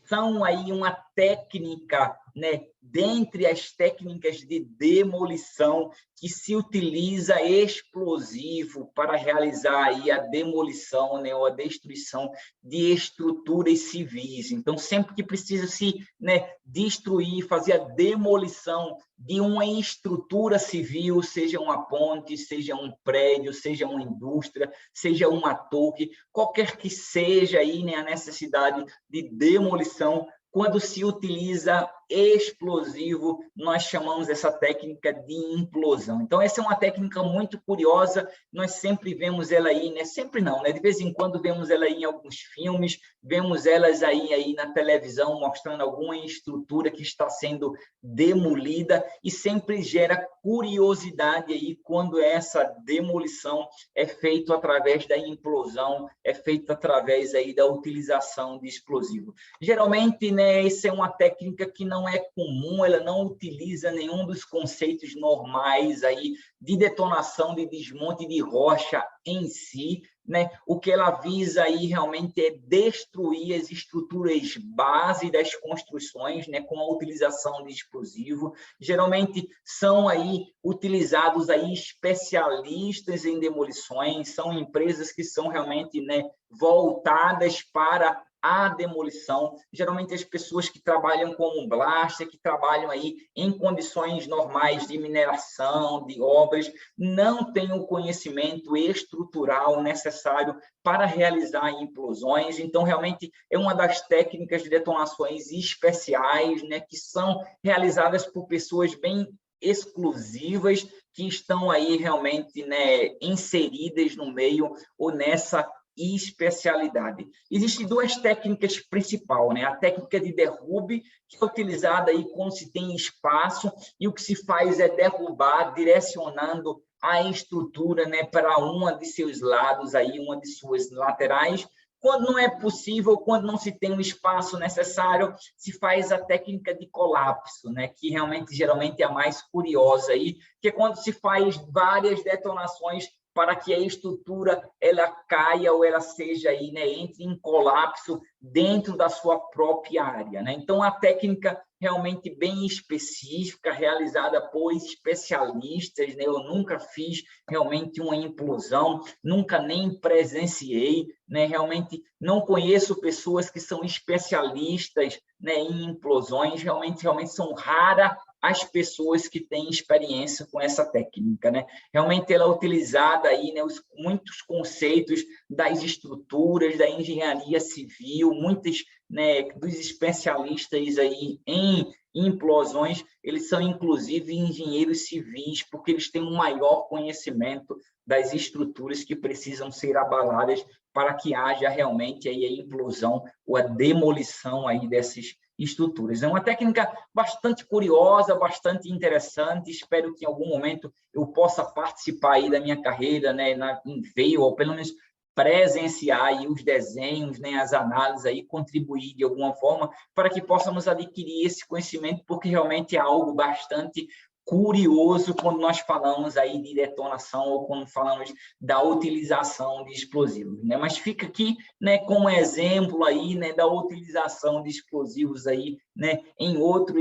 são aí uma técnica, né, dentre as técnicas de demolição, que se utiliza explosivo para realizar aí a demolição, né, ou a destruição de estruturas civis. Então, sempre que precisa se, né, destruir, fazer a demolição de uma estrutura civil, seja uma ponte, seja um prédio, seja uma indústria, seja uma torre, qualquer que seja aí, né, a necessidade de demolição, quando se utiliza explosivo, nós chamamos essa técnica de implosão. Então, essa é uma técnica muito curiosa, nós sempre vemos ela aí, né? Sempre não, né? De vez em quando vemos ela aí em alguns filmes, vemos elas aí na televisão, mostrando alguma estrutura que está sendo demolida, e sempre gera curiosidade aí quando essa demolição é feita através da implosão, é feita através aí da utilização de explosivo. Geralmente, né, essa é uma técnica que não é comum, ela não utiliza nenhum dos conceitos normais aí de detonação, de desmonte de rocha em si, né? O que ela visa aí realmente é destruir as estruturas base das construções, né, com a utilização de explosivo. Geralmente são aí utilizados aí especialistas em demolições, são empresas que são realmente, né, voltadas para a demolição. Geralmente as pessoas que trabalham como blaster, que trabalham aí em condições normais de mineração, de obras, não têm o conhecimento estrutural necessário para realizar implosões. Então, realmente é uma das técnicas de detonações especiais, né, que são realizadas por pessoas bem exclusivas, que estão aí realmente, né, inseridas no meio ou nessa especialidade. Existem duas técnicas principais, né? A técnica de derrube, que é utilizada aí quando se tem espaço, e o que se faz é derrubar, direcionando a estrutura, né, para uma de seus lados, aí, uma de suas laterais. Quando não é possível, quando não se tem o espaço necessário, se faz a técnica de colapso, né, que realmente, geralmente, é a mais curiosa aí, que é quando se faz várias detonações para que a estrutura ela caia ou ela seja aí, né, entre em colapso dentro da sua própria área, né? Então, a técnica realmente bem específica, realizada por especialistas, né? Eu nunca fiz realmente uma implosão, nunca nem presenciei, né? Realmente não conheço pessoas que são especialistas, né, em implosões, realmente são raras as pessoas que têm experiência com essa técnica, né? Realmente ela é utilizada aí, né, muitos conceitos das estruturas, da engenharia civil, muitos, né, dos especialistas aí em implosões, eles são inclusive engenheiros civis, porque eles têm um maior conhecimento das estruturas que precisam ser abaladas para que haja realmente aí a implosão ou a demolição aí dessas estruturas. É uma técnica bastante curiosa, bastante interessante. Espero que em algum momento eu possa participar aí da minha carreira, né, em veio, ou pelo menos presenciar aí os desenhos, né, as análises aí, contribuir de alguma forma para que possamos adquirir esse conhecimento, porque realmente é algo bastante curioso quando nós falamos aí de detonação ou quando falamos da utilização de explosivos, né? Mas fica aqui, né, como exemplo aí, né, da utilização de explosivos aí, né, em outro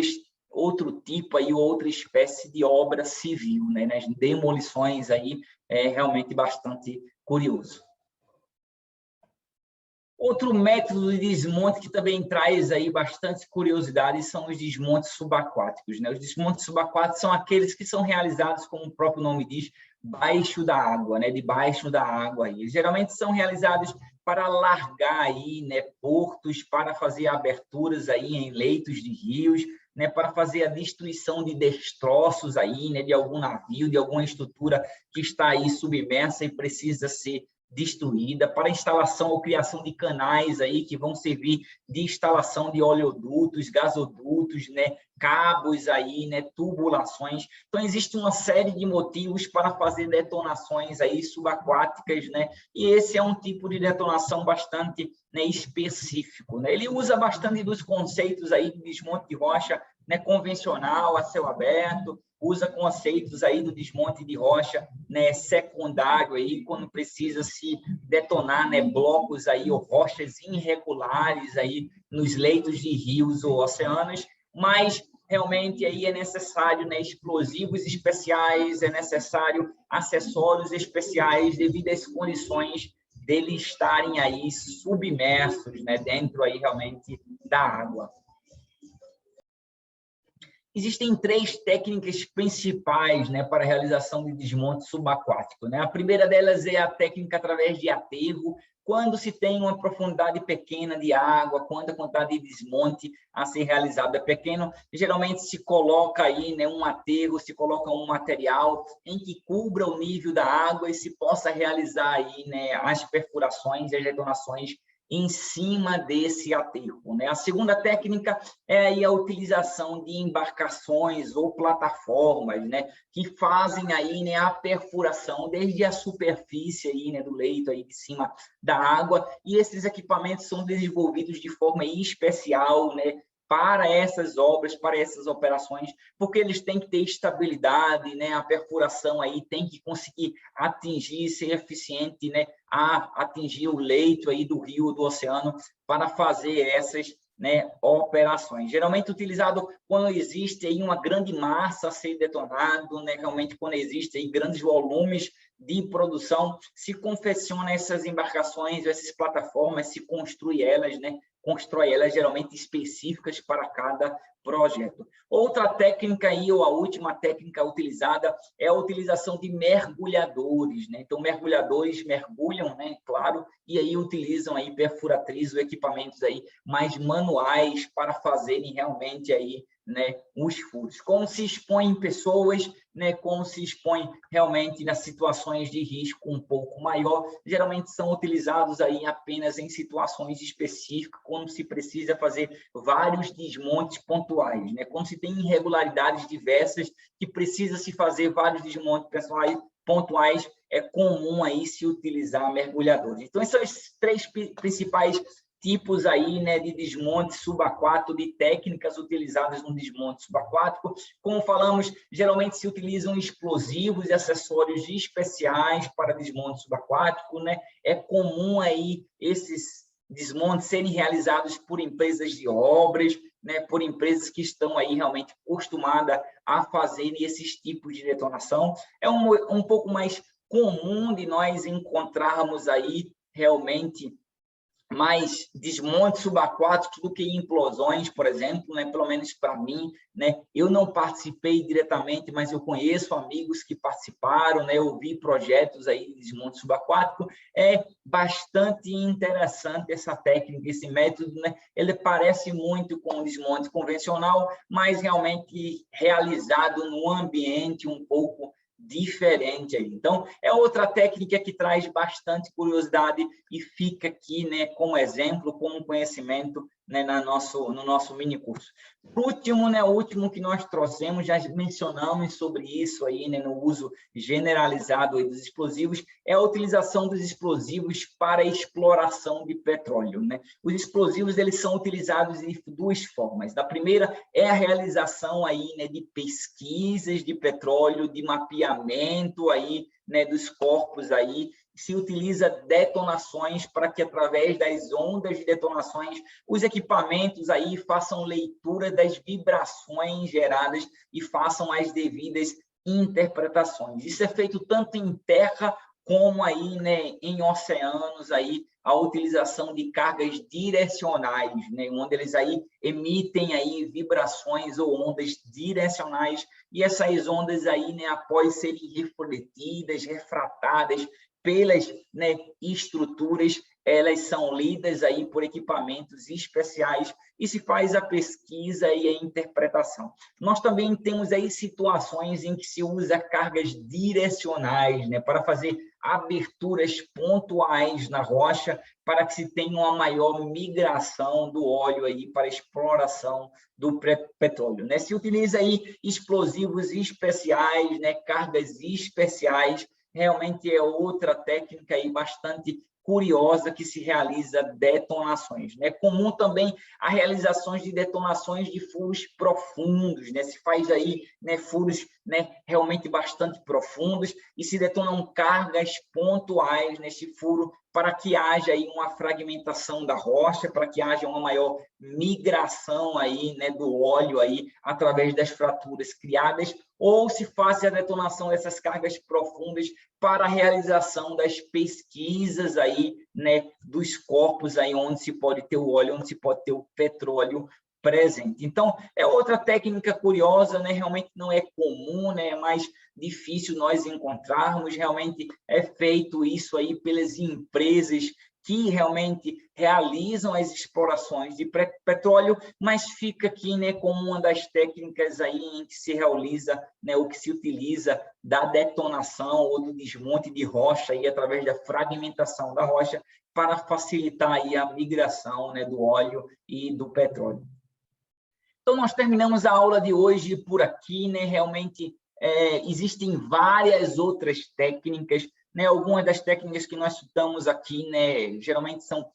tipo aí, outra espécie de obra civil, né, nas demolições aí, é realmente bastante curioso. Outro método de desmonte que também traz aí bastante curiosidade são os desmontes subaquáticos, né? Os desmontes subaquáticos são aqueles que são realizados, como o próprio nome diz, baixo da água, né? Debaixo da água. E geralmente são realizados para largar aí, né, portos, para fazer aberturas aí em leitos de rios, né, para fazer a destruição de destroços aí, né, de algum navio, de alguma estrutura que está aí submersa e precisa ser destruída, para instalação ou criação de canais aí que vão servir de instalação de oleodutos, gasodutos, né, cabos aí, né, tubulações. Então existe uma série de motivos para fazer detonações aí subaquáticas, né? E esse é um tipo de detonação bastante, né, específico, né? Ele usa bastante dos conceitos aí de desmonte de rocha, né, convencional, a céu aberto, usa conceitos aí do desmonte de rocha, né, secundário aí, quando precisa se detonar, né, blocos aí ou rochas irregulares aí nos leitos de rios ou oceanos, mas realmente aí é necessário, né, explosivos especiais, é necessário acessórios especiais devido às condições deles estarem aí submersos, né, dentro aí realmente da água. Existem 3 técnicas principais, né, para a realização de desmonte subaquático, né? A primeira delas é a técnica através de aterro, quando se tem uma profundidade pequena de água, quando a quantidade de desmonte a ser realizado é pequeno, geralmente se coloca aí, né, um aterro, se coloca um material em que cubra o nível da água e se possa realizar aí, né, as perfurações e as detonações em cima desse aterro, né? A segunda técnica é aí a utilização de embarcações ou plataformas, né, que fazem aí, né, a perfuração desde a superfície aí, né, do leito aí de cima da água, e esses equipamentos são desenvolvidos de forma especial, né, para essas obras, para essas operações, porque eles têm que ter estabilidade, né? A perfuração aí tem que conseguir atingir, ser eficiente, né? A atingir o leito aí do rio, do oceano, para fazer essas, né, operações. Geralmente utilizado quando existe aí uma grande massa a ser detonado, né? Realmente quando existe aí grandes volumes de produção, se confecciona essas embarcações, essas plataformas, se construi elas, né? Constrói elas geralmente específicas para cada projeto. Outra técnica aí, ou a última técnica utilizada, é a utilização de mergulhadores, né? Então, mergulhadores mergulham, né? Claro, e aí utilizam aí perfuratrizes ou equipamentos aí mais manuais para fazerem realmente aí, né, os furos. Como se expõem pessoas, né, como se expõe realmente nas situações de risco um pouco maior, geralmente são utilizados aí apenas em situações específicas, quando se precisa fazer vários desmontes pontuais, né? Quando se tem irregularidades diversas que precisa se fazer vários desmontes pontuais, é comum aí se utilizar mergulhadores. Então, esses são os 3 principais tipos aí, né, de desmonte subaquático, de técnicas utilizadas no desmonte subaquático. Como falamos, geralmente se utilizam explosivos e acessórios especiais para desmonte subaquático, né? É comum aí esses desmontes serem realizados por empresas de obras, né, por empresas que estão aí realmente acostumadas a fazer esses tipos de detonação. É um pouco mais comum de nós encontrarmos aí realmente mais desmontes subaquáticos do que implosões, por exemplo, né? Pelo menos para mim, né? Eu não participei diretamente, mas eu conheço amigos que participaram, né? Eu vi projetos aí de desmonte subaquático. É bastante interessante essa técnica, esse método, né? Ele parece muito com o desmonte convencional, mas realmente realizado num ambiente um pouco diferente aí. Então, é outra técnica que traz bastante curiosidade e fica aqui, né, como exemplo, como conhecimento, né, no nosso mini curso. Por último, né, o último que nós trouxemos, já mencionamos sobre isso aí, né, no uso generalizado aí dos explosivos, é a utilização dos explosivos para exploração de petróleo, né? Os explosivos, eles são utilizados de 2 formas. Da primeira é a realização aí, né, de pesquisas de petróleo, de mapeamento aí, né, dos corpos aí, se utiliza detonações para que, através das ondas de detonações, os equipamentos aí façam leitura das vibrações geradas e façam as devidas interpretações. Isso é feito tanto em terra como aí, né, em oceanos aí, a utilização de cargas direcionais, né, onde eles aí emitem aí vibrações ou ondas direcionais, e essas ondas aí, né, após serem refletidas, refratadas pelas, né, estruturas, elas são lidas aí por equipamentos especiais e se faz a pesquisa e a interpretação. Nós também temos aí situações em que se usa cargas direcionais, né, para fazer aberturas pontuais na rocha, para que se tenha uma maior migração do óleo aí para a exploração do petróleo, né? Se utiliza aí explosivos especiais, né, cargas especiais, realmente é outra técnica aí bastante curiosa que se realiza detonações. É comum também a realização de detonações de furos profundos, né? Se faz aí, né, furos, né, realmente bastante profundos e se detonam cargas pontuais nesse furo para que haja aí uma fragmentação da rocha, para que haja uma maior migração aí, né, do óleo aí através das fraturas criadas, ou se faz a detonação dessas cargas profundas para a realização das pesquisas aí, né, dos corpos aí onde se pode ter o óleo, onde se pode ter o petróleo presente. Então, é outra técnica curiosa, né? Realmente não é comum, né? É mais difícil nós encontrarmos, realmente é feito isso aí pelas empresas que realmente realizam as explorações de petróleo, mas fica aqui, né, como uma das técnicas aí em que se realiza, né, o que se utiliza da detonação ou do desmonte de rocha aí através da fragmentação da rocha para facilitar aí a migração, né, do óleo e do petróleo. Então, nós terminamos a aula de hoje por aqui, né? Realmente existem várias outras técnicas, né? Algumas das técnicas que nós citamos aqui, né, geralmente são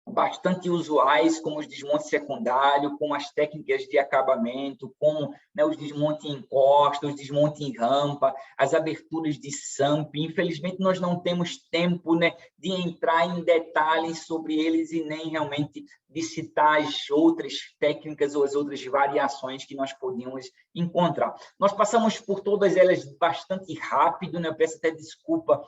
bastante usuais, como os desmontes secundários, como as técnicas de acabamento, como, né, os desmontes em encosta, os desmontes em rampa, as aberturas de SAMP. Infelizmente, nós não temos tempo, né, de entrar em detalhes sobre eles e nem realmente de citar as outras técnicas ou as outras variações que nós podíamos encontrar. Nós passamos por todas elas bastante rápido, né? Eu peço até desculpa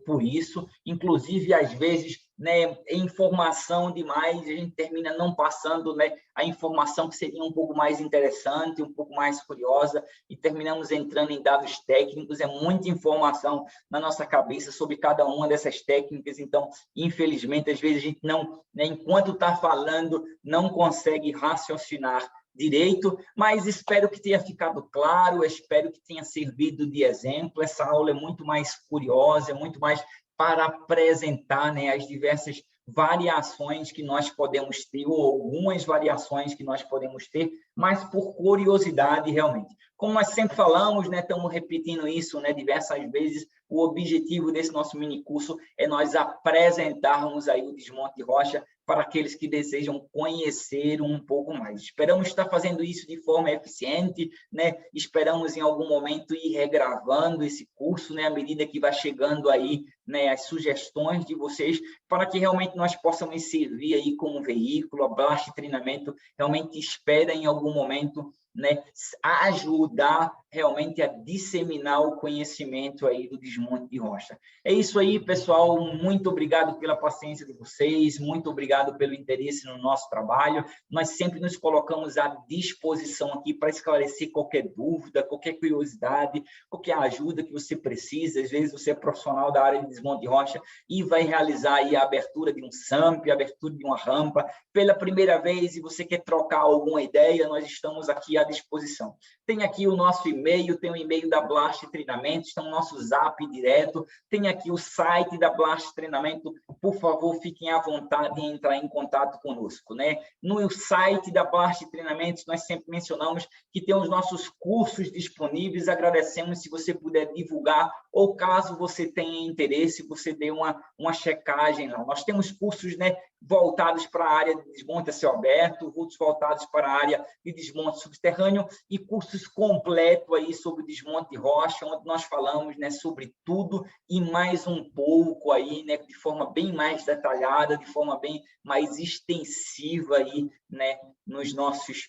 por isso. Inclusive, às vezes, né, informação demais, a gente termina não passando, né, a informação que seria um pouco mais interessante, um pouco mais curiosa, e terminamos entrando em dados técnicos. É muita informação na nossa cabeça sobre cada uma dessas técnicas, então, infelizmente, às vezes a gente não, né, enquanto está falando, não consegue raciocinar direito, mas espero que tenha ficado claro, espero que tenha servido de exemplo. Essa aula é muito mais curiosa, é muito mais para apresentar, né, as diversas variações que nós podemos ter, ou algumas variações que nós podemos ter, mas por curiosidade realmente. Como nós sempre falamos, né, estamos repetindo isso, né, diversas vezes, o objetivo desse nosso minicurso é nós apresentarmos aí o desmonte de rocha para aqueles que desejam conhecer um pouco mais. Esperamos estar fazendo isso de forma eficiente, né? Esperamos em algum momento ir regravando esse curso, né, à medida que vai chegando aí, né, as sugestões de vocês, para que realmente nós possamos servir aí como veículo. A Blast Treinamento realmente espera em algum momento, né, ajudar realmente a disseminar o conhecimento aí do desmonte de rocha. É isso aí, pessoal. Muito obrigado pela paciência de vocês, muito obrigado pelo interesse no nosso trabalho. Nós sempre nos colocamos à disposição aqui para esclarecer qualquer dúvida, qualquer curiosidade, qualquer ajuda que você precisa. Às vezes você é profissional da área de desmonte de rocha e vai realizar aí a abertura de um SAMP, a abertura de uma rampa pela primeira vez e você quer trocar alguma ideia, nós estamos aqui à disposição. Tem aqui o nosso e-mail, tem o e-mail da Blast Treinamento, tem o nosso zap direto, tem aqui o site da Blast Treinamento. Por favor, fiquem à vontade em entrar em contato conosco, né? No site da Blast Treinamentos, nós sempre mencionamos que tem os nossos cursos disponíveis. Agradecemos se você puder divulgar, ou caso você tenha interesse, você dê uma checagem lá. Nós temos cursos, né, voltados para a área de desmonte a céu aberto, outros voltados para a área de desmonte subterrâneo e cursos completos aí sobre desmonte de rocha, onde nós falamos, né, sobre tudo e mais um pouco aí, né, de forma bem mais detalhada, de forma bem mais extensiva aí, né, nos nossos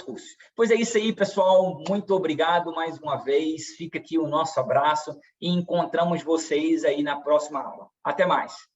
cursos. Pois é isso aí, pessoal. Muito obrigado mais uma vez. Fica aqui o nosso abraço e encontramos vocês aí na próxima aula. Até mais.